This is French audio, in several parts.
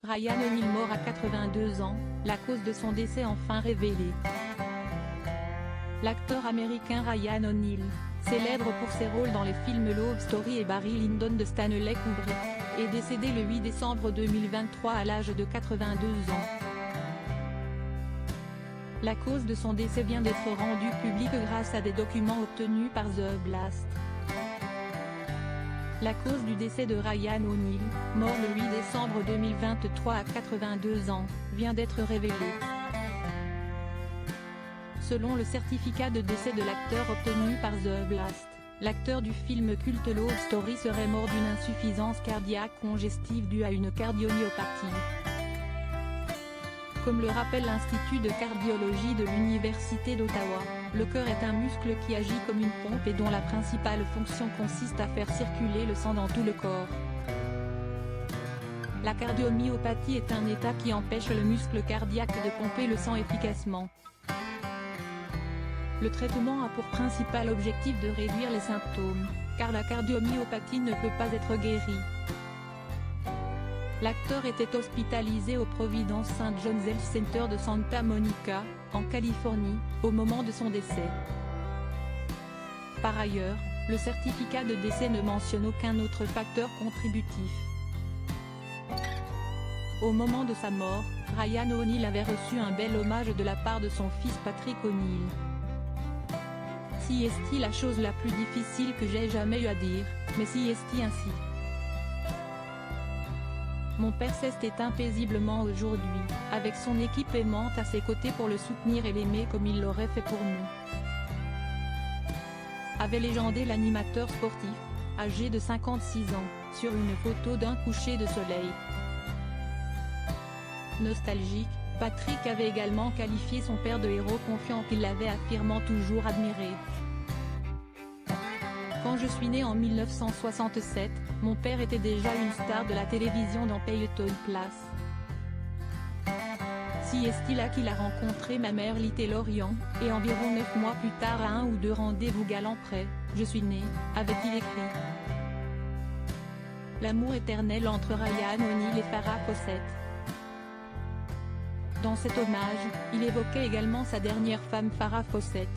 Ryan O'Neal mort à 82 ans, la cause de son décès enfin révélée. L'acteur américain Ryan O'Neal, célèbre pour ses rôles dans les films Love Story et Barry Lyndon de Stanley Kubrick, est décédé le 8 décembre 2023 à l'âge de 82 ans. La cause de son décès vient d'être rendue publique grâce à des documents obtenus par The Blast. La cause du décès de Ryan O'Neal, mort le 8 décembre 2023 à 82 ans, vient d'être révélée. Selon le certificat de décès de l'acteur obtenu par The Blast, l'acteur du film culte Love Story serait mort d'une insuffisance cardiaque congestive due à une cardiomyopathie. Comme le rappelle l'Institut de cardiologie de l'Université d'Ottawa, le cœur est un muscle qui agit comme une pompe et dont la principale fonction consiste à faire circuler le sang dans tout le corps. La cardiomyopathie est un état qui empêche le muscle cardiaque de pomper le sang efficacement. Le traitement a pour principal objectif de réduire les symptômes, car la cardiomyopathie ne peut pas être guérie. L'acteur était hospitalisé au Providence St. John's Health Center de Santa Monica, en Californie, au moment de son décès. Par ailleurs, le certificat de décès ne mentionne aucun autre facteur contributif. Au moment de sa mort, Ryan O'Neal avait reçu un bel hommage de la part de son fils Patrick O'Neal. Si est-il la chose la plus difficile que j'ai jamais eu à dire, mais si est-il ainsi. Mon père s'est éteint paisiblement aujourd'hui, avec son équipe aimante à ses côtés pour le soutenir et l'aimer comme il l'aurait fait pour nous. Avait légendé l'animateur sportif, âgé de 56 ans, sur une photo d'un coucher de soleil. Nostalgique, Patrick avait également qualifié son père de héros confiant qu'il l'avait affirmant toujours admiré. Quand je suis né en 1967, mon père était déjà une star de la télévision dans Peyton Place. Si est-il là qu'il a rencontré ma mère Little Lorian, et environ 9 mois plus tard à 1 ou 2 rendez-vous galants près, je suis né, avait-il écrit. L'amour éternel entre Ryan O'Neal et Farrah Fawcett. Dans cet hommage, il évoquait également sa dernière femme Farrah Fawcett.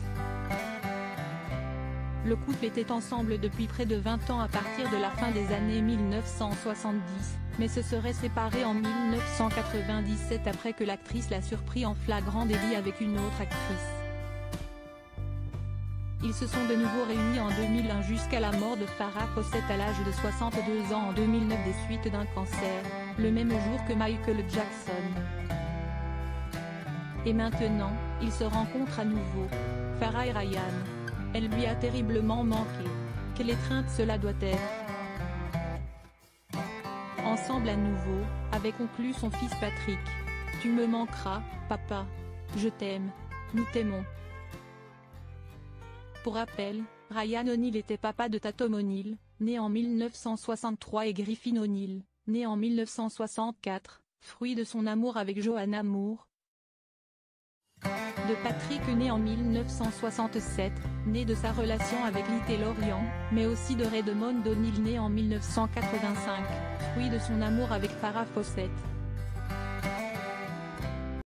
Le couple était ensemble depuis près de 20 ans à partir de la fin des années 1970, mais se serait séparés en 1997 après que l'actrice l'a surpris en flagrant délit avec une autre actrice. Ils se sont de nouveau réunis en 2001 jusqu'à la mort de Farrah Fawcett à l'âge de 62 ans en 2009 des suites d'un cancer, le même jour que Michael Jackson. Et maintenant, ils se rencontrent à nouveau. Farrah et Ryan. Elle lui a terriblement manqué. Quelle étreinte cela doit être. Ensemble à nouveau, avait conclu son fils Patrick. Tu me manqueras, papa. Je t'aime. Nous t'aimons. Pour rappel, Ryan O'Neal était papa de Tatum O'Neal, né en 1963 et Griffin O'Neal, né en 1964, fruit de son amour avec Joanna Moore. De Patrick né en 1967, né de sa relation avec Little Lorian, mais aussi de Redmond O'Neal né en 1985, fruit de son amour avec Farrah Fawcett.